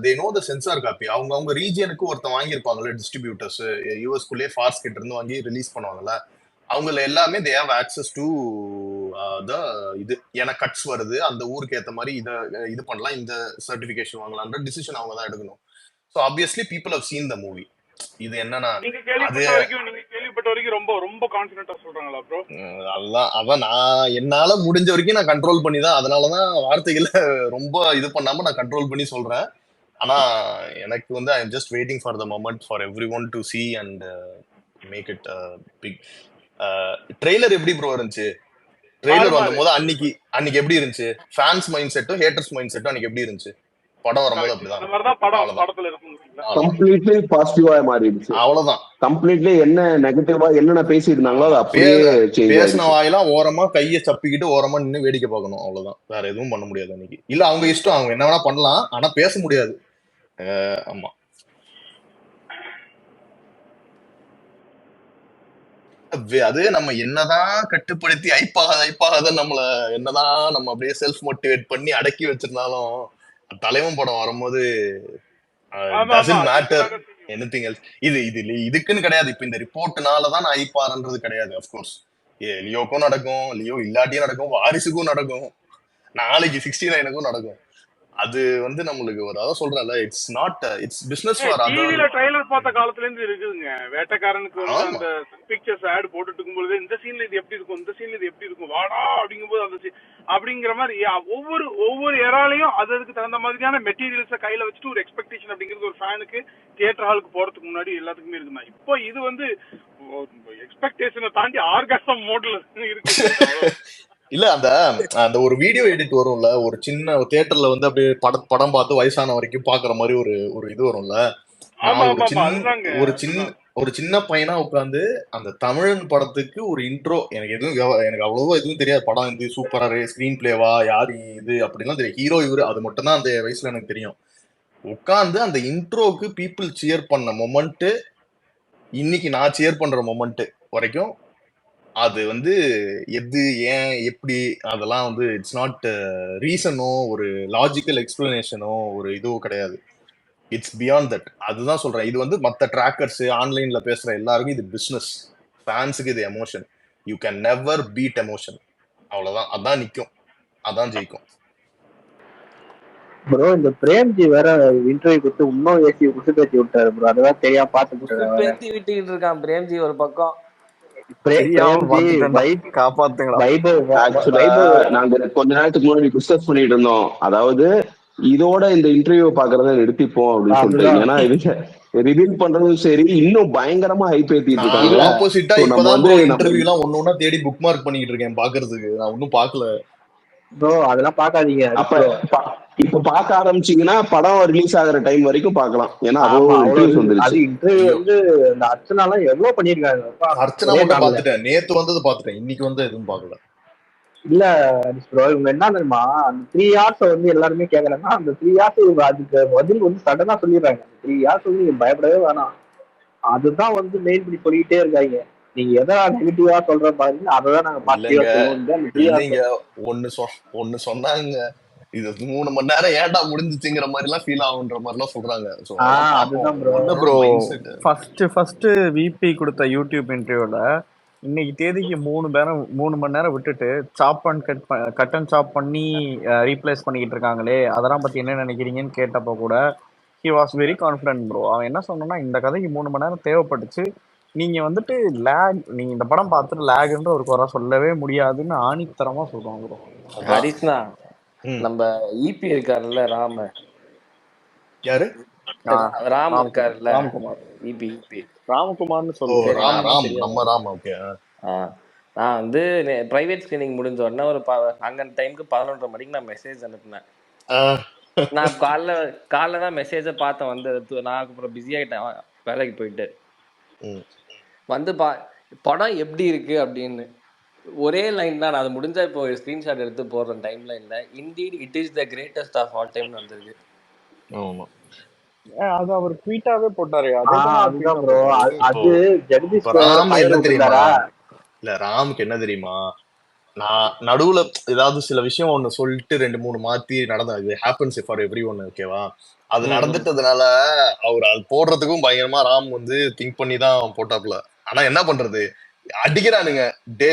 They know the censor copy. அவங்க ரீஜியனுக்கு ஒருத்தன் வாங்கியிருப்பாங்கல்ல டிஸ்ட்ரிபியூட்டர்ஸ், யூஎஸ்குள்ளேயே ஃபார்ஸ் கிட்ட இருந்து வாங்கி ரிலீஸ் பண்ணுவாங்கல்ல, அவங்கள எல்லாமே they have access to the இது எனக்கு கட்ஸ் வருது அந்த ஊருக்கு ஏத்த மாதிரி இது பண்ணலாம், இந்த சர்டிபிகேஷன் வாங்கலாம்ன்ற டிசிஷன் அவங்க தான் எடுக்கணும். So obviously people have seen the movie. இது என்னன்னா நீங்க அது கேள்விப்பட்ட வரைக்கும் ரொம்ப ரொம்ப கான்ஃபிடென்ட்டா சொல்றாங்களா ப்ரோ? அதான் நான் என்னால முடிஞ்ச வரைக்கும் நான் கண்ட்ரோல் பண்ணி தான், அதனாலதான் வார்த்தைகளை ரொம்ப இது பண்ணாம நான் கண்ட்ரோல் பண்ணி சொல்றேன். ஆனா எனக்கு வந்து I am just waiting for the moment for everyone to see and make it big. Trailer எப்படி ப்ரோ இருந்துச்சு? ட்ரெய்லர் வந்த போது அன்னைக்கு எப்படி இருந்துச்சு? ஃபேன்ஸ் மைண்ட் செட்டும் ஹேட்டர்ஸ் மைண்ட் செட்டும் அன்னைக்கு எப்படி இருந்துச்சு? படம் வரும்போது கம்ப்ளீட்லி பாசிட்டிவா மாறிடுச்சு. அவ்வளவுதான். கம்ப்ளீட்லி என்ன நெகட்டிவா என்னென்ன பேசியிருந்தாங்களோ அது அப்படியே பேசின வாயெல்லாம் ஓரமா கையை சப்பிக்கிட்டு ஓரமா நின்று வேடிக்கை பார்க்கணும், அவ்வளவுதான். வேற எதுவும் பண்ண முடியாது அன்னைக்கு. இல்ல அவங்க இஷ்டம், அவங்க என்ன வேணா பண்ணலாம், ஆனா பேச முடியாது. ஆமா, அது நம்ம என்னதான் கட்டுப்படுத்தி ஐப்பாகாத நம்மள என்னதான் நம்ம அப்படியே செல்ஃப் மோட்டிவேட் பண்ணி அடக்கி வச்சிருந்தாலும் தலைவன் படம் வரும்போது டசன்ட் மேட்டர் எனிதிங் எல்ஸ். இதுக்குன்னு கிடையாது. இப்ப இந்த ரிப்போர்ட்னாலதான் நான் ஐப்பாருன்றது கிடையாது. அப்கோர்ஸ் லியோக்கும் நடக்கும், லியோ இல்லாட்டியும் நடக்கும், வாரிசுக்கும் நடக்கும், நாளைக்கு 69க்கும் நடக்கும். அது வந்து நம்மளுக்கு ஒரு அதான் சொல்றேன்ல, it's not it's business for other. டிவில ட்ரைலர் பார்த்த காலத்துல இருந்து இருக்குதுங்க. வேட்டைக்காரனுக்கு வந்து அந்த பிக்சர்ஸ் ஆட் போட்டுட்டு இருக்கும்போது இந்த சீன்ல இது எப்படி இருக்கும், இந்த சீன்ல இது எப்படி இருக்கும், வாடா அப்படிங்கும்போது அந்த அப்படிங்கிற மாதிரி ஒவ்வொரு ஏராலையும் அதுக்கு தகுந்த மாதிரியான மெட்டீரியல்ஸை கையில வச்சுட்டு ஒரு எக்ஸ்பெக்டேஷன் அப்படிங்கிறது ஒரு ஃபேனுக்கு தியேட்டர் ஹாலுக்கு போறதுக்கு முன்னாடி எல்லாத்துக்குமே இருக்குமா. இப்போ இது வந்து எக்ஸ்பெக்டேஷனை தாண்டி ஆர்காசம் மோட்ல இருக்கு. இல்ல அந்த ஒரு வீடியோ எடிட் வரும்ல, ஒரு சின்ன தியேட்டர்ல வந்து அப்படியே படம் பார்த்து வயசான வரைக்கும் பாக்குற மாதிரி ஒரு இது வரும்ல. ஒரு சின்ன பையனா உட்காந்து அந்த தமிழன் படத்துக்கு ஒரு இன்ட்ரோ, எனக்கு அவ்வளவா எதுவும் தெரியாது. படம் இது சூப்பரா ஸ்கிரீன் பிளேவா யாரு இது அப்படிலாம் தெரியும், ஹீரோ இவரு அது மட்டும் தான் அந்த வயசுல எனக்கு தெரியும். உட்காந்து அந்த இன்ட்ரோக்கு பீப்புள் சியர் பண்ண மொமெண்ட், இன்னைக்கு நான் சியர் பண்ற மொமெண்ட் வரைக்கும் அது வந்து எது ஏன் எப்படி அதெல்லாம் வந்து இட்ஸ் நாட் ரீசனோ ஒரு லாஜிக்கல் எக்ஸ்பிளனேஷனோ ஒரு இதுவோ கிடையாது. It's beyond that. அதுதான் சொல்றேன். இது வந்து மற்ற ட்ராக்கர்ஸ் ஆன்லைன்ல பேசுற எல்லாருக்கும் இது பிசினஸ், ஃபேன்ஸுக்கு இது emotion. You can never beat emotion. அவ்வளவுதான். அதான் நிக்கும், அதான் ஜெயிக்கும். ப்ரோ இந்த பிரேம்ஜி வேற இன்டர்வியூ கொடுத்து இன்னும் ஏசி குசு பேசி விட்டாரு ப்ரோ. அதெல்லாம் தெரியாம பாத்து பேசி விட்டுக்கிட்டு இருக்கான் பிரேம்ஜி ஒரு பக்கம். நாங்க கொஞ்ச நேரத்துக்கு முன்னாடி டிஸ்கஸ் பண்ணிட்டு இருந்தோம், அதாவது இதோட இந்த இன்டர்வியூ பாக்குறத நிறுத்திப்போம் அப்படின்னு சொல்லிட்டு. ஏன்னா இது ரிவீல் பண்றதும் சரி, இன்னும் பயங்கரமா ஹைப் ஏத்திட்டு இருக்காங்க. ஆப்போசிட்டா இப்பதான் இன்டர்வியூ எல்லாம் ஒண்ணு தேடி புக் மார்க் பண்ணிட்டு இருக்கேன் பாக்குறதுக்கு. நான் ஒன்னும் பாக்கல ப்ரோ, அதெல்லாம் பாக்காதீங்க. அப்ப இப்ப பாக்க ஆரம்பிச்சீங்கன்னா படம் ரிலீஸ் ஆகுற டைம் வரைக்கும் பாக்கலாம். ஏன்னா அது இன்டர்வியூ வந்து இந்த அர்ச்சனா எல்லாம் எவ்வளவு பண்ணிருக்காங்க. அர்ச்சனா மட்டும் பாத்துட்டேன், நேத்து வந்தது பாத்துட்டேன், இன்னைக்கு வந்து எதுவும் பாக்கல. இல்ல ப்ரோ, இவங்க என்ன தெரியுமா, அந்த 3 hours வந்து எல்லாருமே கேக்குறாங்க. அந்த 3 hours அதுக்கு பதில் வந்து சடனா சொல்லிடுறாங்க. 3 hours வந்து நீங்க பயப்படவே வேணாம், அதுதான் வந்து மெயின் பண்ணி சொல்லிக்கிட்டே இருக்காங்க. நீங்க எதா நெகட்டிவா சொல்ற பாருங்க, அததான் நாங்க பாத்தீங்க. ஒண்ணு சொன்னாங்க, இது 3 மணி நேரம் ஏன்டா முடிஞ்சிச்சுங்கிற மாதிரி எல்லாம் ஃபீல் ஆகுன்ற மாதிரி எல்லாம் சொல்றாங்க. ஃபர்ஸ்ட் விபி கொடுத்த யூடியூப் இன்டர்வியூல இன்னைக்கு தேதிக்கு 3 மணி நேரம் விட்டுட்டு சாப் அண்ட் கட் அண்ட் சாப் பண்ணி ரீப்ளேஸ் பண்ணிக்கிட்டு இருக்காங்களே, அதெல்லாம் பத்தி என்ன நினைக்கிறீங்கன்னு கேட்டப்போ கூட he was very confident bro. அவன் என்ன சொன்னா, இந்த கதைக்கு 3 மணி நேரம் தேவைப்பட்டுச்சு, நீங்க வந்துட்டு நீங்க இந்த படம் பார்த்துட்டு லேக்ன்ற ஒரு குறை சொல்லவே முடியாதுன்னு ஆணித்தரமா சொல்றாங்க ப்ரோ. ஹரிஷ்ணா, நம்ம இபி இருக்காருல்ல, யாரு ராம் இருக்காருல்ல, ராம்குமார், இபி ராம்குமார்னு சொல்லுங்க. நான் வந்து பிரைவேட் ஸ்கிரீனிங் முடிஞ்ச உடனே ஒரு அங்க டைமுக்கு 11:30 மணிக்கு நான் மெசேஜ் அனுப்பினேன். நான் காலைல தான் மெசேஜை பார்த்தேன். வந்து நான் அப்புறம் பிஸி ஆகிட்டேன் வேலைக்கு போயிட்டு. வந்து படம் எப்படி இருக்கு அப்படின்னு ஒரே லைன் தான். அது முடிஞ்சா இப்போ ஸ்கிரீன்ஷாட் எடுத்து போடுற டைம்ல இல்லை, indeed it is the greatest of all டைம்னு வந்திருக்கு. அது அவர் ட்வீட்டாவே போட்டாரு. இல்ல ராமுக்கு என்ன தெரியுமா, நான் நடுவுல ஏதாவது சில விஷயம் ஒண்ணு சொல்லிட்டு 2 3 மாத்தி நடந்தது ஹேப்பன்ஸ் ஃபார் எவ்ரி ஒன், ஓகேவா? அது நடந்துட்டதுனால அவர் அது போடுறதுக்கும் பயங்கரமா ராம் வந்து திங்க் பண்ணி தான் போட்டாப்ல. ஆனா என்ன பண்றது, அடிக்கிறானுங்க. டே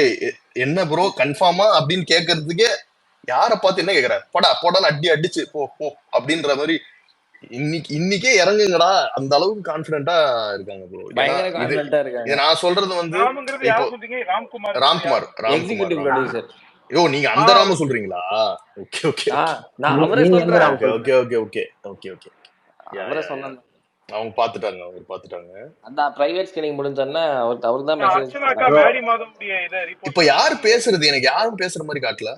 என்ன ப்ரோ கன்ஃபார்மா அப்படின்னு கேட்கறதுக்கே யார பார்த்து என்ன கேக்குற, போடா போடான்னு அடிச்சு போ போ அப்படின்ற மாதிரி இன்னைக்கே இறங்குங்கடா, அந்த அளவுக்கு கான்பிடென்ட்டா இருக்காங்க ப்ரோ. ஏன்னா பயங்கர இது கான்ஃபிடென்ட்டா இருக்காங்க. இது நான் சொல்றது வந்து ராமுங்கிறது இப்போ யார் சொல்றீங்க? Ramkumar Ramkumar executive producer. ஐயோ நீங்க அந்த ராம சொல்றீங்களா? ஓகே ஓகே நான் அவரை நீங்க எந்த சொல்றேன். ராம் ஓகே சொல்றீங்க? Okay okay okay okay okay அவரை சொன்னேன். அவங்க பாத்துட்டாங்க, அவங்க பாத்துட்டாங்க. அதான் பிரைவேட் ஸ்கிரீனிங் முடிஞ்சோன்னா அவர் தான் மெசேஜ் அர்ச்சனாக்கா மேரி மாதவுடைய இதை ரிப்போர்ட் இப்ப யார் பேசுறது? எனக்கு யாரும் பேசுற மாதிரி காட்டல.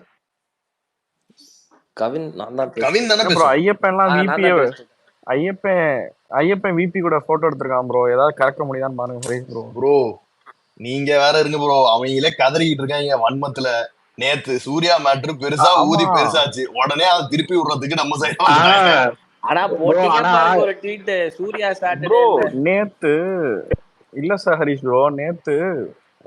கவின் நான் தான் கவின் தானே ப்ரோ பேசுறேன். ஐயப்பன்லாம் நான் விபி தான் பேசுறேன். ஐயப்பன் விபி கூட போட்டோ எடுத்திருக்கான் ப்ரோ. ஏதாவது கரெக்ட் முடியுதான்னு பாருங்க ப்ரோ. ப்ரோ நீங்க வேற இருங்க ப்ரோ, அவங்களே கதறிக்கிட்டு இருக்காங்க வன்மத்துல. நேத்து சூர்யா மேட்ரு பெருசா ஊதி பெருசாச்சு, உடனே அதை திருப்பி விடுறதுக்கு நம்ம சைடு ஆனா போட்டீங்க பாருங்க ஒரு ட்வீட் சூர்யா ப்ரோ. சாட்டர்டே. நேத்து இல்ல சார் ஹரிஷ் ப்ரோ, நேத்து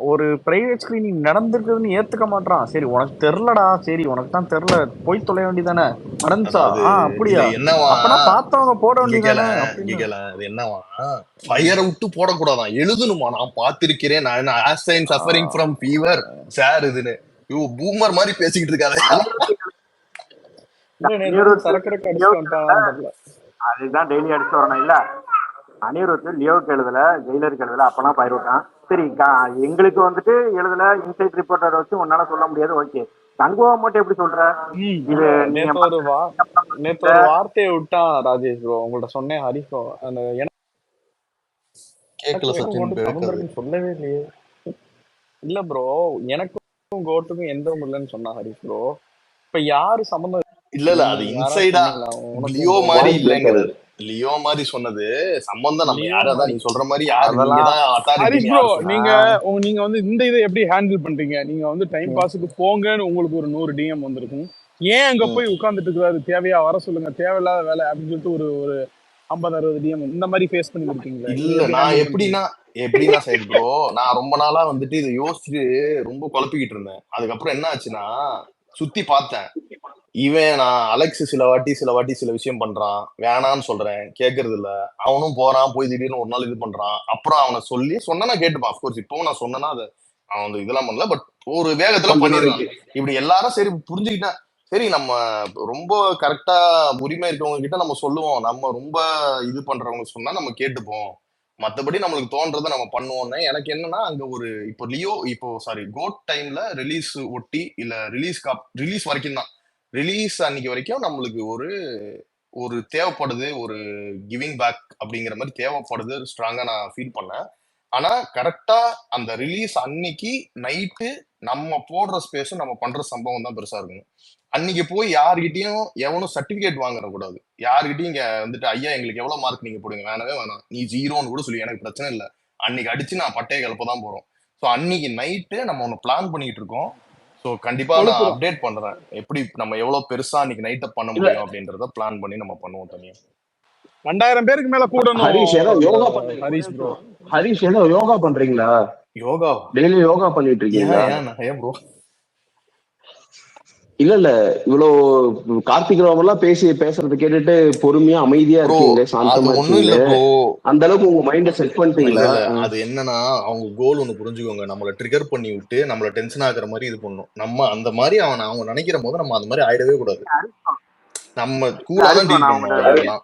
ஒரு பிரைவேட் ஸ்கிரீனிங் நடந்திருக்குதுன்னு ஏத்துக்க மாட்டான். சரி உனக்கு தெரியலடா, சரி உனக்கு தான் தெரியல, போய் தொலைய வேண்டியதானே நடந்துச்சா? அப்படியா? என்னவா அப்பனா பார்த்தவங்க போட வேண்டியதானே? அது என்னவா ஃபயரை விட்டு போடக்கூடாதான், எழுதணுமா நான் பார்த்திருக்கிறேன், நான் சஃபரிங் ஃப்ரம் ஃபீவர் சார் இதுன்னு. ஐயோ பூமர் மாதிரி பேசிக்கிட்டு இருக்காரு. சரக்கு அடிச்சு வந்துட்டான். அதுதான் டெய்லி அடிச்சு வரணும் இல்ல. அனிருத் லியோவுக்கு எழுதல, ஜெயிலருக்கு எழுதல, அப்பெல்லாம் பயிர் விட்டான். சரி எங்களுக்கு வந்துட்டு எழுதல, இன்சைட் ரிப்போர்ட்டர் வச்சு உன்னால சொல்ல முடியாது. ஓகே, தங்குவா மட்டும் எப்படி சொல்ற? இது நேத்து ஒரு வார்த்தையை விட்டான் ராஜேஷ் ப்ரோ, உங்கள்ட்ட சொன்னேன் ஹரிஷ் ப்ரோ. அந்த சொல்லவே இல்லையே. இல்ல ப்ரோ, எனக்கும் கோட்டுக்கும் எந்த இல்லைன்னு சொன்னா ஹரிஷ் ப்ரோ. இப்ப யாரு சம்பந்தம்? இல்ல அது இன்சைடா லியோ மாதிரி இல்லங்கிறது. லியோ மாதிரி சொன்னது சம்பந்தம் நம்ம யாராதான் நீ சொல்ற மாதிரி ஹரிஷ் ப்ரோ, நீங்க வந்து இந்த இதை எப்படி ஹேண்டில் பண்றீங்க? நீங்க வந்து டைம் பாஸுக்கு போங்கன்னு உங்களுக்கு ஒரு 100 டிஎம் வந்திருக்கும். ஏன் அங்க போய் உட்கார்ந்துட்டு இருக்காரு, தேவையா வர சொல்லுங்க, தேவையில்லாத வேலை அப்படின்னு சொல்லிட்டு ஒரு 50-60 டிஎம் இந்த மாதிரி ஃபேஸ் பண்ணி இருக்கீங்களா? இல்ல நான் எப்படின்னா சரி ப்ரோ, நான் ரொம்ப நாளா வந்துட்டு இதை யோசிச்சு ரொம்ப குழப்பிக்கிட்டு இருந்தேன். அதுக்கப்புறம் என்ன ஆச்சுன்னா சுத்தி பார்த்தேன். இவன் நான் அலெக்ஸ் சில வாட்டி சில விஷயம் பண்றான், வேணான்னு சொல்றேன் கேட்கறது இல்ல. அவனும் போறான், போய் திடீர்னு ஒரு நாள் இது பண்றான். அப்புறம் அவனை சொன்னா நான் கேட்டுப்பான். அப்கோர்ஸ் இப்பவும் நான் சொன்னேன்னா அதை அவன் வந்து இதெல்லாம் பண்ணல, பட் ஒரு வேகத்துல பண்ணிருக்கான். இப்படி எல்லாரும் சரி புரிஞ்சுக்கிட்டேன். சரி நம்ம ரொம்ப கரெக்டா உரிமை இருக்கவங்க கிட்ட நம்ம சொல்லுவோம், நம்ம ரொம்ப இது பண்றவங்க சொன்னா நம்ம கேட்டுப்போம், மத்தபடி நம்மளுக்கு தோன்றதை நம்ம பண்ணுவோம்னு. எனக்கு என்னன்னா அங்க ஒரு இப்போ கோட் டைம்ல ரிலீஸ் ஒட்டி இல்ல ரிலீஸ் வரைக்கும் தான், ரிலீஸ் அன்னைக்கு வரைக்கும் நம்மளுக்கு ஒரு தேவைப்படுது, ஒரு கிவிங் பேக் அப்படிங்கிற மாதிரி தேவைப்படுது ஸ்ட்ராங்கா நான் ஃபீல் பண்ணேன். ஆனா கரெக்டா அந்த ரிலீஸ் அன்னைக்கு நைட்டு நம்ம போடுற ஸ்பேஸும் நம்ம பண்ற சம்பவம் தான் பெருசா இருக்கணும். அன்னைக்கு போய் யார்கிட்டயும் எவனும் சர்டிபிகேட் வாங்குற கூடாது. யார்கிட்டயும் இங்க வந்துட்டு ஐயா எங்களுக்கு எவ்வளவு மார்க் நீங்க போடுங்க, வேணவே வேணாம், நீ 0ன்னு கூட சொல்லி எனக்கு பிரச்சனை இல்லை. அன்னைக்கு அடிச்சு நான் பட்டைய கிளப்பதான் போறோம். ஸோ அன்னைக்கு நைட்டு நம்ம ஒண்ணு பிளான் பண்ணிட்டு இருக்கோம். ஸோ கண்டிப்பா நான் அப்டேட் பண்றேன் எப்படி நம்ம எவ்வளவு பெருசா அன்னைக்கு நைட்டை பண்ண முடியும் அப்படின்றத பிளான் பண்ணி நம்ம பண்ணுவோம் தனியா. 2000 பேருக்கு மேல கூடணும். ஹரிஷ் ஏதோ யோகா ஹரிஷ் ப்ரோ, ஹரிஷ் ஏதோ யோகா பண்றீங்களா? யோகா டெய்லி யோகா பண்ணிட்டு இருக்கீங்களா? ஏன் ப்ரோ? இல்ல இவ்வளவு கார்த்திக் ராவெல்லாம் பேசுறது கேட்டுட்டு பொறுமையா அமைதியா இருக்கீங்க, சாந்தமா இருக்கீங்க. அந்த அளவுக்கு உங்க மைண்ட செட் பண்ணிட்டீங்களா? அது என்னன்னா அவங்க கோல் ஒண்ணு புரிஞ்சுக்கோங்க, நம்மள ட்ரிகர் பண்ணி விட்டு நம்மள டென்ஷன் ஆகுற மாதிரி இது பண்ணணும். நம்ம அந்த மாதிரி அவங்க நினைக்கிற போது நம்ம அந்த மாதிரி ஆயிடவே கூடாது. நம்ம கூலாதான் டீல் பண்ணணும்.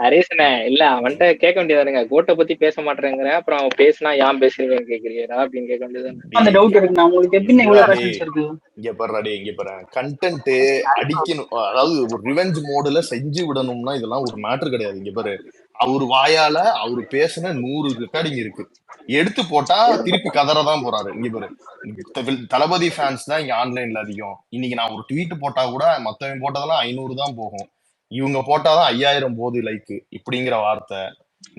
ஹரிசனே இல்ல அவன்கிட்ட கேட்க வேண்டியதானுங்க, கோட்டை பத்தி பேச மாட்டேங்கிற, அப்புறம் அவன் பேசினா ஏன் பேசுறீங்கன்னு கேக்குறீங்களா அப்படின்னு கேட்க வேண்டியதானே. அந்த டவுட் இருக்கு உங்களுக்கு, எப்படி இவ்வளவு பேஷன்ஸ் இருக்கு? இங்க பாரு கண்டென்ட் அடிக்கணும், அதாவது ஒரு ரிவெஞ்ச் மோடுல செஞ்சு விடணும்னா இதெல்லாம் ஒரு மேட்டர் கிடையாது. இங்க பாரு, அவரு வாயால அவரு பேசின 100 ரெக்கார்டிங் இருக்கு, எடுத்து போட்டா திருப்பி கதறதான் போறாரு. இங்க பாரு, தளபதி ஃபேன்ஸ் தான் இங்க ஆன்லைன்ல அதிகம். இன்னைக்கு நான் ஒரு ட்வீட் போட்டா கூட மத்தவங்க போட்டதெல்லாம் 500 தான் போகும், இவங்க போட்டாதான் 5000 போகுது லைக் இப்படிங்கிற வார்த்தை.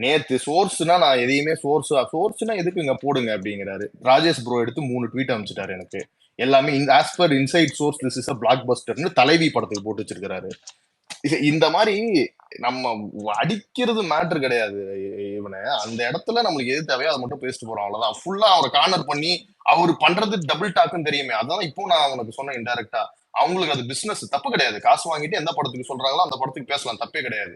நேத்து சோர்ஸ்னா நான் எதையுமே சோர்ஸ்னா எதுக்குங்க போடுங்க அப்படிங்கிறாரு. ராஜேஷ் ப்ரோ எடுத்து 3 ட்வீட் அனுப்பிச்சிட்டாரு எனக்கு, எல்லாமே as per inside source this is a block பஸ்டர்னு தலைவி படத்துக்கு போட்டு வச்சிருக்காரு. இந்த மாதிரி நம்ம அடிக்கிறது மேட்டர் கிடையாது இவனை. அந்த இடத்துல நம்மளுக்கு எது தேவையோ அதை மட்டும் பேசிட்டு போறோம், அவ்வளவுதான். ஃபுல்லா அவரை கார்னர் பண்ணி அவரு பண்றது டபுள் டாக்குன்னு தெரியுமே. அதான் இப்போ நான் உனக்கு சொன்னேன் இன்டைரக்டா. அவங்களுக்கு அது பிசினஸ், தப்பு கிடையாது. காசு வாங்கிட்டு எந்த படத்துக்கு சொல்றாங்களோ அந்த படத்துக்கு பேசலாம், தப்பே கிடையாது.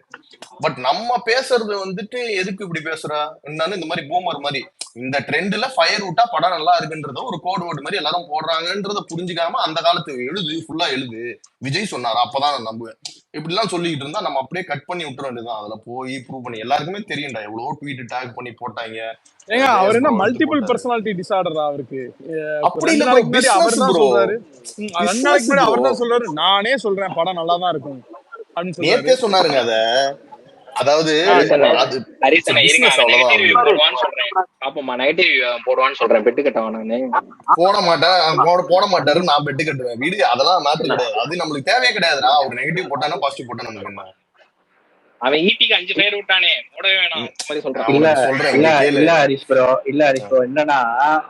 பட் நம்ம பேசுறது வந்துட்டு எதுக்கு இப்படி பேசுறா என்னன்னு இந்த மாதிரி பூமர் மாதிரி இந்த ட்ரெண்ட்ல ஃபயர் விட்டா படம் நல்லா இருக்குன்றத ஒரு கோட் வேர்டு மாதிரி எல்லாரும் போடுறாங்கன்றத புரிஞ்சுக்காம அந்த காலத்து எழுது ஃபுல்லா எழுது, விஜய் சொன்னாரா அப்பதான் நான் நம்புவேன், இப்படிலாம் சொல்லிட்டு இருந்தா நம்ம அப்படியே கட் பண்ணி விட்டுற வேண்டியதுதான். அதுல போய் ப்ரூவ் பண்ணி எல்லாருக்குமே தெரியும்டா, எவ்வளவோ ட்வீட் டேக் பண்ணி போட்டாங்க. ஏங்க அவர் ஜெயஸ் என்ன ப்ரோ எடுத்து மல்டிபிள் போட்டாரு. பர்சனாலிட்டி டிசார்டரா அவருக்கு? அப்படி ரெண்டு இல்ல ப்ரோ, நாளைக்கு முன்னாடி அவர் பிசினஸ் தான் ப்ரோ, சொல்றாரு. 2 நாளைக்கு பிசினஸ் முன்னாடி ப்ரோ. அவர் தான் சொல்றாரு, நானே சொல்றேன் படம் நல்லா தான் இருக்கும் அப்படின்னு சொல்றாரு. நேத்தே சொன்னாருங்க அத. அதாவது ஹரிசனை அது ஹரிசனை இருங்க, பிசினஸ், அவன் அவ்வளவுதான் நெகட்டிவ் ரிவ்யூ அவங்களுக்கு. போடுவான்னு சொல்றேன். பாப்போமா நெகட்டிவ் போடுவான்னு சொல்றேன். பெட்டு கட்டவன் நானு. போட மாட்டேன், போட மாட்டாரு, நான் பெட்டு கட்டுவேன் வீடு, அதெல்லாம் மேட்ரு கிடையாது. அது நம்மளுக்கு தேவையே கிடையாதுடா. ஒரு நெகட்டிவ் போட்டானா பாசிட்டிவ் போட்டா நமக்கு என்ன? அவன் ஈபிக்கு 5 பேர் விட்டானே, போடவே வேணாம் அந்த மாதிரி சொல்றான். இல்ல அவனுக்கு சொல்றேன் இல்ல இங்க கேளு. இல்ல ஹரிஷ் ப்ரோ, இல்ல ஹரிஷ் ப்ரோ, என்னன்னா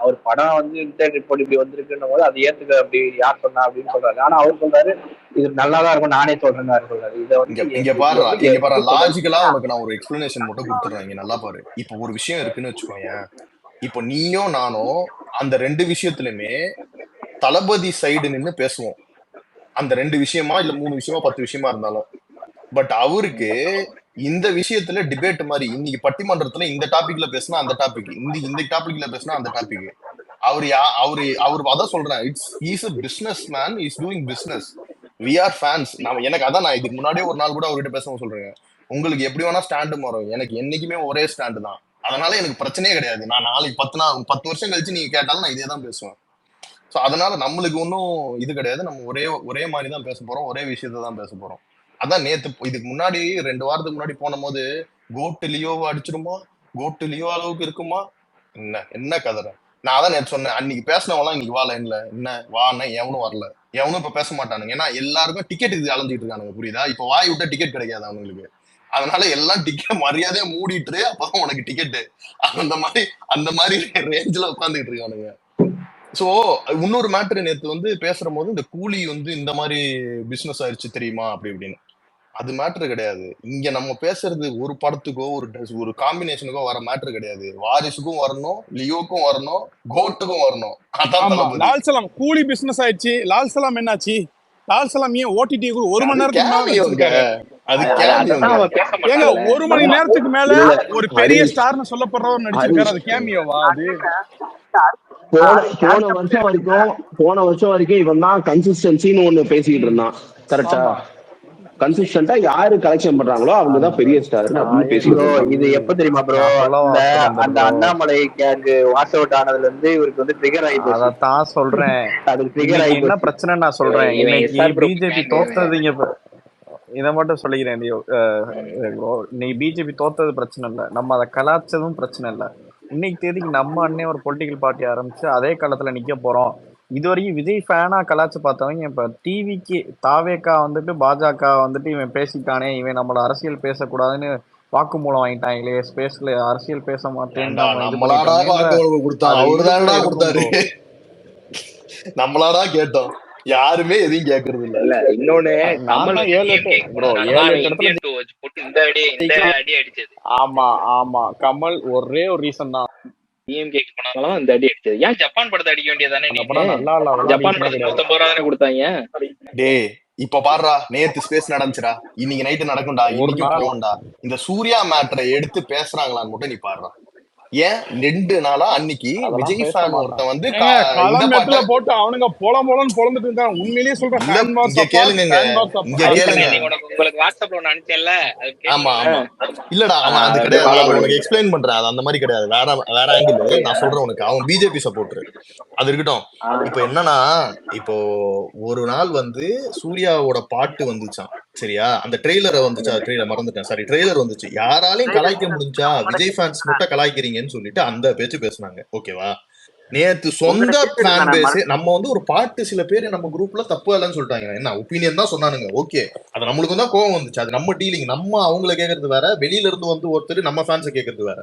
அவர் படம் வந்து இன்டர்நெட் ரிப்போர்ட் இப்படி வந்திருக்குன்னும் போது அது ஏத்துக்க அப்படி யார் சொன்னா அப்படின்னு சொல்றாரு. ஆனா அவர் சொல்றாரு இது நல்லாதான் இருக்கும், நானே சொல்றேன்னு சொல்றாரு. இதை வந்து இங்க இது பாரு, வந்து இங்க பாரு, எப்படி சொல்றது? லாஜிக்கலா உனக்கு நான் ஒரு எக்ஸ்பிளனேஷன் மட்டும் கொடுத்துறேன். இங்க நல்லா பாரு. இப்போ ஒரு விஷயம் இருக்குன்னு வச்சுக்கோங்க. இப்போ நீயோ நானோ அந்த 2 விஷயத்துலயுமே தளபதி சைடு நின்னு பேசுவோம். அந்த 2 விஷயமா இல்ல 3 விஷயமா 10 விஷயமா இருந்தாலும். பட் அவருக்கு இந்த விஷயத்துல டிபேட் மாதிரி, இன்னைக்கு பட்டிமன்றத்துல இந்த டாபிக்ல பேசினா அந்த டாபிக், இந்த டாபிக்ல பேசினா அந்த டாபிக். அவரு அதான் சொல்றேன், is a business man, is doing business. We are fans. எனக்கு அதான் நான் இதுக்கு முன்னாடியே ஒரு நாள் கூட அவர்கிட்ட பேசவும் சொல்றேன், உங்களுக்கு எப்படி வேணா ஸ்டாண்டு மாறும், எனக்கு என்னைக்குமே ஒரே ஸ்டாண்டு தான். அதனால எனக்கு பிரச்சனையே கிடையாது. நான் நாளைக்கு 10 வருஷம் கழிச்சு நீங்க கேட்டாலும் நான் இதே தான் பேசுவேன். ஸோ அதனால நம்மளுக்கு ஒன்றும் இது கிடையாது. நம்ம ஒரே மாதிரி தான் பேச போறோம், ஒரே விஷயத்த தான் பேச போறோம். அதான் நேத்து இதுக்கு முன்னாடி 2 வாரத்துக்கு முன்னாடி போன போது கோட்டு லியோவை அடிச்சிருமா, கோட்டு லியோ அளவுக்கு இருக்குமா, என்ன கதை. நான் அதான் நேற்று சொன்னேன், அன்னைக்கு பேசினவங்களாம் இன்னைக்கு வா லைன்ல, என்ன வான்னா எவனும் வரல, எவனும் இப்ப பேச மாட்டானுங்க. ஏன்னா எல்லாருக்கும் டிக்கெட் இது அலைஞ்சிட்டு இருக்கானுங்க, புரியுதா? இப்ப வாய் விட்டா டிக்கெட் கிடைக்காது அவங்களுக்கு. அதனால எல்லாம் டிக்கெட் மரியாதையா மூடிட்டு அப்பதான் உனக்கு டிக்கெட்டு, அந்த மாதிரி ரேஞ்சில உட்காந்துக்கிட்டு இருக்கானுங்க. சோ இன்னொரு மேட்ரு நேத்து வந்து பேசுற போது, இந்த கூலி வந்து இந்த மாதிரி பிசினஸ் ஆயிடுச்சு தெரியுமா அப்படி இப்படின்னு. அது மேட்ரு கிடையாது. இங்க நம்ம பேசுறது ஒரு படத்துக்கோ ஒரு காம்பினேஷனுக்கோ வர மேட்ரு கிடையாது. வாரிசுக்கும் வரணும், லியோக்கும் வரணும், கோட்டுக்கும் வரணும். அதான் ஆமா, தளபதி. லால் சலாம் கூலி பிசினஸ் ஆயிடுச்சு. லால் சலாம் என்னாச்சு? லால் சலாம் ஏன் ஓடிடி 1 மணி நேரத்துக்கு மேல வச்சிருக்காரு? அது அதான் அவன் பேச ஏங்க மாட்டான்ல. 1 மணி நேரத்துக்கு மேல இல்ல ஒரு பெரிய ஹரிஷ் ஸ்டார்னு சொல்லப்படுறவர் நடிச்சிருக்காரு. அது கேமியோவா அது? போன வருஷம் வரைக்கும் இவன் தான் கன்சிஸ்டன்சின்னு ஒண்ணு பேசிட்டு இருந்தான். கரெக்டா? ஆமா. கன்சிஸ்டன்டா யாரு கலெக்ஷன் பண்றாங்களோ அவங்க தான் பெரிய ஸ்டார் அப்படின்னு பேசிட்டு ப்ரோ இருந்தான். இது எப்ப தெரியுமா ப்ரோ, நான் சொல்ல அந்த வார்த்தை அந்த அண்ணாமலை கேங் வாஷ் அவுட் ஆனதுல இருந்து இவருக்கு வந்து ட்ரிகர் ஆகி போச்சு. அதத்தான் சொல்றேன். அதுக்கு ட்ரிகர் இன்னைக்கு ஆகி என்ன போச்சு. பிரச்சனை நான் சொல்றேன். இவன் இன்னைக்கு எஸ்ஆர் ப்ரோ பிஜேபி கேங். தோத்தது இதை மட்டும் சொல்லிக்கிறேன். இன்னைக்கு பிஜேபி தோத்தது பிரச்சனை இல்லை, நம்ம அதை கலாச்சதும் பிரச்சனை இல்லை. இன்னைக்கு தேதிக்கு நம்ம அண்ணே ஒரு பொலிட்டிக்கல் பார்ட்டி ஆரம்பிச்சு அதே காலத்துல நிக்க போறோம். இது வரைக்கும் விஜய் ஃபேனா கலாச்சு பார்த்தவங்க இப்ப டிவிக்கு தாவேக்கா வந்துட்டு பாஜக வந்துட்டு இவன் பேசிட்டானே, இவன் நம்மள அரசியல் பேசக்கூடாதுன்னு வாக்குமூலம் வாங்கிட்டாங்களே, ஸ்பேஸ்ல அரசியல் பேச மாட்டேன்னு ஏன்டா நம்ம இது நம்மளாடா பண்ணிட்டோமேன்ற வாக்குமூலம் கொடுத்தான், அது அவருதான்டா இழுப்புல இருக்கும் கொடுத்தாரு. ப்ரோ. நம்மளாடா கேட்டோம், யாருமே எதையும் கேக்குறது இல்ல. இல்ல இன்னொன்னு நான் கமல் தான் வந்து 7-8 டிஎம்கேக்கு ப்ரோ, போனதுனாலதான் 7-8 இடத்துல இந்தியன் 2 வச்சு போட்டு இந்த அடி அடிச்சது. ஆமா ஆமா, கமல் ஒரே ஒரு ரீசன் தான், டிஎம்கேக்கு போனதுனாலதான் இந்த அடி அடிச்சது. ஏன் ஜப்பான் படத்தை அடிக்க வேண்டியதானே அந்த நீங்க? படம் நல்லா இல்ல, அதெல்லாம் ஜப்பான் ரீசனே படத்துக்கு கிடையாது. 150 ரூபா தானே கொடுத்தாங்க. டேய் இப்ப பாருடா, நேத்து ஸ்பேஸ் நடந்துச்சுடா, இன்னைக்கு நைட்டு நடக்கும்டா, ஒரு இன்னைக்கும் நாள் போகும்டா. இந்த சூர்யா மேட்டரை எடுத்து பேசுறாங்களான்னு மட்டும் நீ பாருடா. ஏன் 2 நாளா அன்னைக்கு அதெல்லாம் விஜய் பேச ஃபேன் மாட்டான். ஒருத்தன் வந்து ஏங்க இந்த களம் பாட்டை எட்டுல போட்டு அவனுங்க போலன்னு பொழந்துட்டு இருக்காங்க. உண்மையிலேயே சொல்றேன், இல்ல, ஃபேன் வார் இங்க சப்போர்ட், கேளுங்க, ஃபேன் வார் இங்க சப்போர்ட். கேளுங்க. நீ உங்களுக்கு வாட்ஸ்அப்ல ஒண்ணு அனுப்பிச்சல, அது ஆமா கேட்டீங்களா? ஆமா, இல்லடா அவன் அது அது கிடையாது. ஃபாலோ நான் உனக்கு பண்ணுங்க. எக்ஸ்பிளைன் பண்றேன். அது அந்த மாதிரி கிடையாது, வேற ஆங்கிள் நான் சொல்றேன் உனக்கு. அவன் பிஜேபி சப்போர்ட்டர், அது இருக்கட்டும். இப்போ என்னன்னா, இப்போ ஒரு நாள் வந்து சூர்யாவோட பாட்டு வந்துச்சான், சரியா? அந்த ட்ரெய்லரை வந்துச்சா, ட்ரெய்லர் மறந்துட்டேன், சாரி, ட்ரெய்லர் வந்துச்சு. யாராலையும் கலாய்க்க முடிஞ்சா, விஜய் ஃபேன்ஸ் மட்டும் கலாய்க்கிறீங்கன்னு சொல்லிட்டு அந்த பேச்சு பேசுனாங்க, ஓகேவா? நேத்து சொந்த ஃபேன் பேஸ் நம்ம வந்து ஒரு பாட்டு, சில பேர் நம்ம குரூப்ல தப்பு இல்லைன்னு சொல்லிட்டாங்க, என்ன ஒப்பீனியன் தான் சொன்னானுங்க, ஓகே. அது நம்மளுக்கு தான் கோவம் வந்துச்சு, அது நம்ம டீலிங். நம்ம அவங்கள கேட்கறது வேற, வெளியில இருந்து வந்து ஒருத்தர் நம்ம ஃபேன்ஸை கேட்கறது வேற.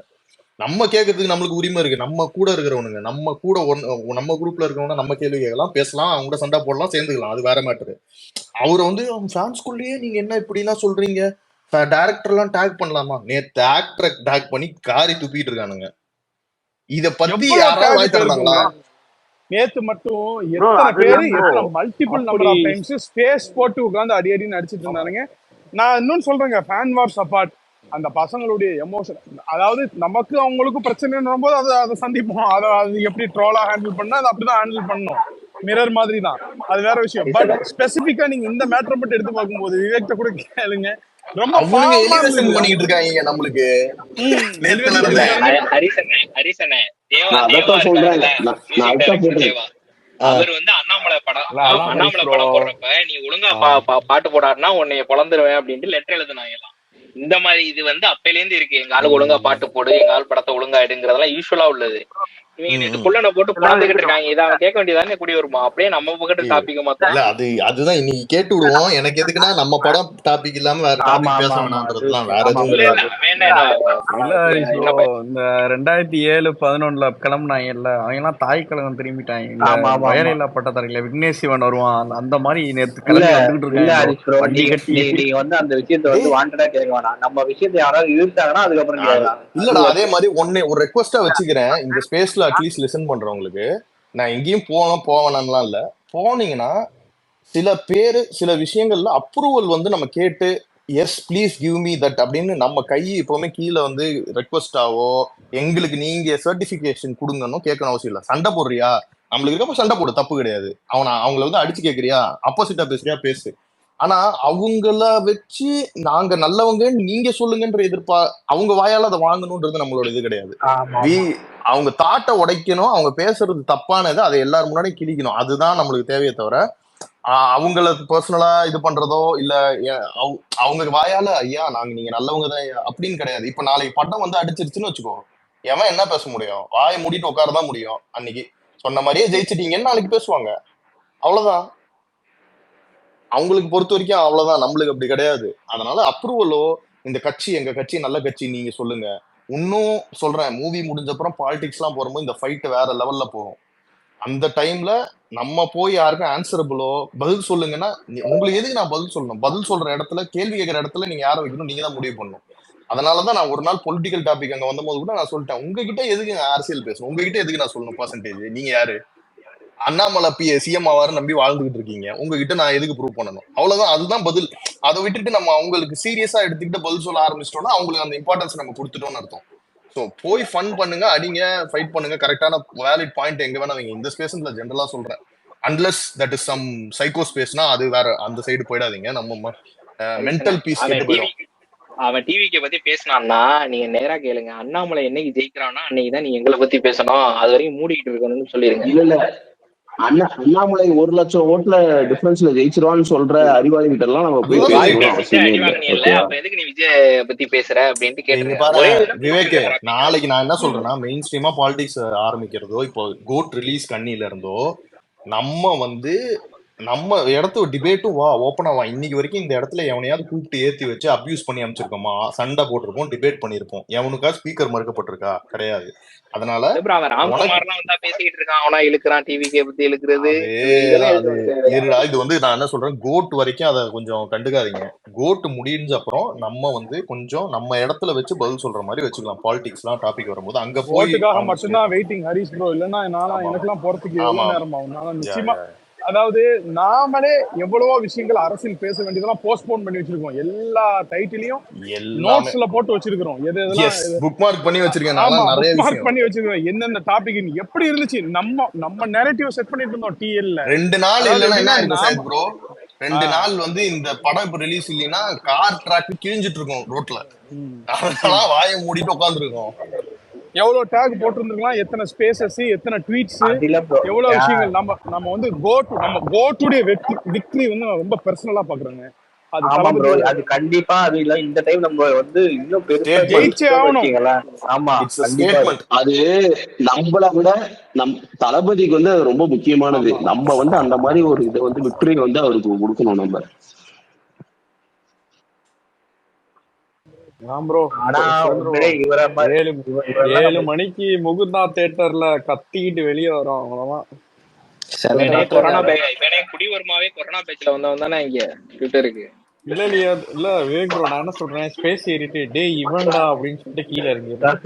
நம்ம கேட்கறதுக்கு நம்மளுக்கு உரிமை இருக்கு. நம்ம கூட இருக்கிறவனுங்க, நம்ம கூட நம்ம குரூப்ல இருக்கிறவங்க நம்ம கேள்வி கேட்கலாம், பேசலாம், அவங்க கூட சண்டை போடலாம், சேர்ந்துக்கலாம், அது வேற மேட்டரு. அவரை வந்து அவங்க ஃபேன்ஸ்குள்ளேயே நீங்க என்ன இப்படி எல்லாம் சொல்றீங்க, டைரக்டர்லாம் டேக் பண்ணலாமா? நேத்து ஆக்டரை டேக் பண்ணி காரி துப்பிட்டு இருக்கானுங்க. இத பத்தி எவ்வளவு யாராவது டேக் வாய் போயிருக்கும் திறந்தாங்களா? bro. நேத்து மட்டும் ப்ரோ எத்தனை பேரு அதுதான் ப்ரோ. எத்தனை மல்டிபிள் அப்படி நம்பர் ஆஃப் டைம்ஸ் ஸ்பேஸ் போட்டு உட்கார்ந்து அடி அடின்னு அடிச்சிட்டு இருந்தானுங்க. நான் இன்னொன்னு சொல்றேங்க, ஃபேன் வார்ஸ் அப்பார்ட், அந்த பசங்களுடைய எமோஷன், அதாவது நமக்கு அவங்களுக்கும் பிரச்சனைன்ற போது அதை சந்திப்போம். அது எப்படி ட்ரோலா ஹேண்டில் பண்ணா அது அப்படிதான் ஹேண்டில் பண்ணணும். மிரர் மாதிரி தான், அது வேற விஷயம். பட் ஸ்பெசிபிக்கா நீங்க இந்த மேட்டரை மட்டும் எடுத்து பார்க்கும்போது விவேக்ட கூட கேளுங்க, ரொம்ப அவனுங்க பாவமா எலிவேஷன் இருந்தது. பண்ணிக்கிட்டு இருக்காங்க நம்மளுக்கு. நேத்து எலிவேஷன் நடந்த பண்ணிருக்கானுங்க. ஹரிசனே தேவா நான் தேவா அதான் சொல்றேன். இருக்காருல்ல, நான் மியூசிக் அதுதான் டைரக்டர் போட்டேன். தேவா, அவர் வந்து அண்ணாமலை படம் அதான் ஹரிஸ் அண்ணாமலை ப்ரோ. படம் போடுறப்ப நீ ஒழுங்கா பாட்டு போடாருன்னா உன்னைய பொழந்துருவேன் அப்படின்ட்டு லெட்டர் எழுதுனாங்க எல்லாம். இந்த மாதிரி இது வந்து அப்பையில இருந்து இருக்கு, எங்க ஆளு ஒழுங்கா பாட்டு போடு, எங்க ஆள் படத்தை ஒழுங்கா எடுங்கிறதெல்லாம் யூஸ்வலா உள்ளது. இவங்க நேற்று புள்ளனை போட்டு பொழந்துகிட்டு இருக்காங்க. இதை அவன் கேட்க வேண்டியதானே குடி வருமா? அப்படியே நம்ம பக்கத்து டாபிக் மாத்தம். இல்ல அதுதான் இன்னைக்கு கேட்டு விடுவோம். எனக்கு எதுக்குன்னா நம்ம படம் டாபிக் இல்லாம வேற ஆமா டாபிக் ஆமா பேச ஆமா வேணான்றதுலாம் அது வேற ஆமா எதுவும் இல்ல ப்ரோ. இல்ல கிடையாது. அவன் என்ன இல்ல ஹரிஸ் என்ன ப்ரோ, இந்த 2007-11 கிளம்புனாங்கல்ல, அவங்க எல்லாம் தாய் கழகம் திரும்பிட்டாங்க. இந்த ஆமா ஆமா ஆமா. வயலில்லா பட்டதாரில விக்னேஷ் சிவன் வருவான், அந்த மாதிரி நேத்து இல்ல கிளம்பி வந்துகிட்டு இல்ல இருக்காங்க ப்ரோ, ஹரிஷ் ப்ரோ, வண்டி நீங்க கட்டி. நீங்க வந்து அந்த விஷயத்த வந்து வாண்டடா கேட்க வேணாம். நம்ம விஷயத்தை யாராவது இழுத்தாங்கன்னா அதுக்கப்புறம் கேட்கலாம். அது இல்லடா, அதே ஓகே. மாதிரி ஒரு ரெக்வஸ்டா வச்சுக்கிறேன். இந்த ஸ்பேஸ்ல அட்லீஸ்ட் லிசன் பண்றவங்களுக்கு, நான் எங்கேயும் போவேனான்லாம் இல்ல, போனீங்கன்னா சில பேரு சில விஷயங்கள்ல அப்ரூவல் வந்து நம்ம கேட்டு yes please give me that அப்படின்னு நம்ம கை எப்பவுமே கீழே வந்து ரெக்வஸ்டாவோ எங்களுக்கு நீங்க சர்டிபிகேஷன் கொடுங்கன்னு கேட்கணும் அவசியம் இல்லை. சண்டை போடுறியா, நம்மளுக்கு இருக்கப்ப சண்டை போடு, தப்பு கிடையாது. அவங்கள வந்து அடிச்சு கேட்கறியா, ஆப்போசிட்டா பேசுறியா பேசு. ஆனா அவங்கள வச்சு நாங்க நல்லவங்கன்னு நீங்க சொல்லுங்கன்ற அவங்க வாயால அதை வாங்கணும்ன்றது நம்மளோட இது கிடையாது. ஆமா வி ஆமா. அவங்க தாட்டை உடைக்கணும், அவங்க பேசுறது தப்பானது அதை எல்லாரும் முன்னாடி கிழிக்கணும், அதுதான் நம்மளுக்கு தேவையே தவிர அவங்கள பர்சனலா இது பண்றதோ இல்ல அவங்க வாயால ஐயா நீங்க நல்லவங்க தான் அப்படின்னு கிடையாது. இப்ப நாளைக்கு படம் வந்து அடிச்சிருச்சுன்னு வச்சுக்கோ, எவன் என்ன பேச முடியும்? வாயை மூடிட்டு உட்காரதான் முடியும். அன்னைக்கு சொன்ன மாதிரியே ஜெயிச்சிட்டீங்கன்னு நாளைக்கு பேசுவாங்க, அவ்வளவுதான். அவங்களுக்கு பொறுத்த வரைக்கும் அவ்வளவுதான், நம்மளுக்கு அப்படி கிடையாது. அதனால அப்ரூவலோ இந்த கட்சி எங்க கட்சி நல்ல கட்சி நீங்க சொல்லுங்க. இன்னும் சொல்றேன், மூவி முடிஞ்ச அப்புறம் பாலிடிக்ஸ் எல்லாம் போறோமோ இந்த ஃபைட் வேற லெவல்ல போகும். அந்த டைம்ல நம்ம போய் யாருக்கும் ஆன்சரபிளோ பதில் சொல்லுங்கன்னா உங்களுக்கு எதுக்கு நான் பதில் சொல்லணும்? பதில் சொல்ற இடத்துல கேள்வி கேட்கிற இடத்துல நீங்க யாரை வைக்கணும் நீங்க தான் முடிவு பண்ணணும். அதனாலதான் நான் ஒரு நாள் பொலிட்டிக்கல் டாபிக் அங்க வந்தபோது கூட நான் சொல்லிட்டேன், உங்ககிட்ட எதுக்கு அரசியல் பேசணும், உங்ககிட்ட எதுக்கு நான் சொல்லணும் பர்சன்டேஜ்? நீங்க யாரு? அண்ணாமலை சிஎம் ஆவாரு நம்பி வாழ்ந்துகிட்டு இருக்கீங்க, உங்ககிட்ட நான் எதுக்கு ப்ரூவ் பண்ணணும்? அவ்வளவுதான், அதுதான் பதில். அதை விட்டுட்டு நம்ம அவங்களுக்கு சீரியஸா எடுத்துக்கிட்டு பதில் சொல்ல ஆரம்பிச்சிட்டோம்னா அவங்களுக்கு அந்த இம்பார்ட்டன்ஸ் நம்ம கொடுத்துட்டோம்னு அர்த்தம். ஸோ போய் ஃபன் பண்ணுங்க, அடிங்க, ஃபைட் பண்ணுங்க, கரெக்டான வேலிட் பாயிண்ட் எங்க வேணா வைங்க. இந்த ஸ்பேஸ்ல ஜென்ரலா சொல்றேன், unless that is some psycho ஸ்பேஸ்னா அது வேற, அந்த சைடு போயிடாதீங்க. நம்ம மென்டல் பீஸ் கெட்டு போயிடும். அவன் டிவிக்கு பத்தி பேசினான்னா நீங்க நேரா கேளுங்க, அண்ணாமலை என்னைக்கு ஜெயிக்கிறான்னா அன்னைக்குதான் நீங்க எங்களை பத்தி பேசணும், அது வரைக்கும் மூடிக்கிட்டு இருக்கணும்னு சொல்லிருங்க. இல்ல இல்ல அண்ணாமலை 1 லட்சம் ஓட்டுல டிஃபரன்ஸ்ல ஜெயிச்சிருவான்னு சொல்ற அறிவாளி கிட்ட எல்லாம் நம்ம போய் பேசணும் அவசியமே இல்லை. அப்ப எதுக்கு நீ விஜய் பத்தி பேசுற அப்படின்ட்டு கேட்டு விவேக், நாளைக்கு நான் என்ன சொல்றேன்னா மெயின் ஸ்ட்ரீமா பாலிடிக்ஸ் ஆரம்பிக்கிறதோ இப்போ கோட் ரிலீஸ் கண்ணில இருந்தோ நம்ம வந்து நம்ம இடத்துல டிபேட்டும் ஓப்பனா இன்னைக்கு வரைக்கும் இந்த இடத்துல எவனையாவது கூப்பிட்டு ஏத்தி வச்சு அபியூஸ் பண்ணி அமைச்சிருக்கோமா? சண்டை போட்டிருப்போம், டிபேட் பண்ணிருப்போம். எவனுக்கா ஸ்பீக்கர் மறுக்கப்பட்டிருக்கா? கிடையாது. அதனால இது வந்து நான் என்ன சொல்றேன், கோட் வரைக்கும் அதை கொஞ்சம் கண்டுக்காதீங்க. கோட் முடிஞ்ச அப்புறம் நம்ம வந்து கொஞ்சம் நம்ம இடத்துல வச்சு பதில் சொல்ற மாதிரி வச்சுக்கலாம். பாலிடிக்ஸ் எல்லாம் டாபிக் வரும்போது அங்க போய் மட்டும்தான் வெயிட்டிங் ஹரிஷ் ப்ரோ, இல்லன்னா எனக்கெல்லாம் போறதுக்கு எவ்வளவு நேரம் ஆகும்? நிச்சயமா, அதாவது நாமளே எவ்வளவோ விஷயங்கள் அரசியல் பேச வேண்டியதெல்லாம் போஸ்ட்போன் பண்ணி வச்சிருக்கோம். எல்லா டைட்டிலையும் நோட்ஸ்ல போட்டு வச்சிருக்கிறோம். புக்மார்க் பண்ணி வச்சிருக்கோம். என்னென்ன டாபிக் எப்படி இருந்துச்சு, நம்ம நரேட்டிவ் செட் பண்ணிட்டு இருந்தோம். டிஎல்ல 2 நாள் இல்லைன்னா என்ன இருக்கும் ப்ரோ? 2 நாள் வந்து இந்த படம் இப்ப ரிலீஸ் இல்லைன்னா கார் டிராக் கிழிஞ்சிட்டு இருக்கும் ரோட்ல, அதெல்லாம் வாயை மூடிட்டு உட்காந்துருக்கோம். எவ்வளவு டேக் போட்டிருந்துருக்கலாம், எத்தனை ஸ்பேசஸ், எத்தனை ட்வீட்ஸ், எவ்வளவு விஷயங்கள். நம்ம வந்து கோட்டுடைய விக்டரி வந்து ரொம்ப பர்சனலா பாக்குறாங்க. அது கண்டிப்பா அது இல்ல, இந்த டைம் நம்ம வந்து இன்னும் ஜெயிச்சே ஆகணும். ஆமா, அது நம்மள விட தளபதிக்கு வந்து ரொம்ப முக்கியமானது. நம்ம வந்து அந்த மாதிரி ஒரு இதை வந்து விக்டரி வந்து அவருக்கு கொடுக்கணும். நம்ம 7 மணிக்கு முகுந்தா தியேட்டர்ல கத்திக்கிட்டு வெளியே வரோம், அவ்வளவுதான். குடிவரமாவே கொரோனா பேட்ச்ல வந்தவன் தானே இங்க ட்விட்டருக்கு. இல்ல இல்லையா இல்ல விவேக் ப்ரோ, நான் என்ன சொல்றேன், ஸ்பேஸ் ஏறிட்டு டே இவன்டா அப்படின்னு சொல்லிட்டு கீழே இறங்கிடுறேன்.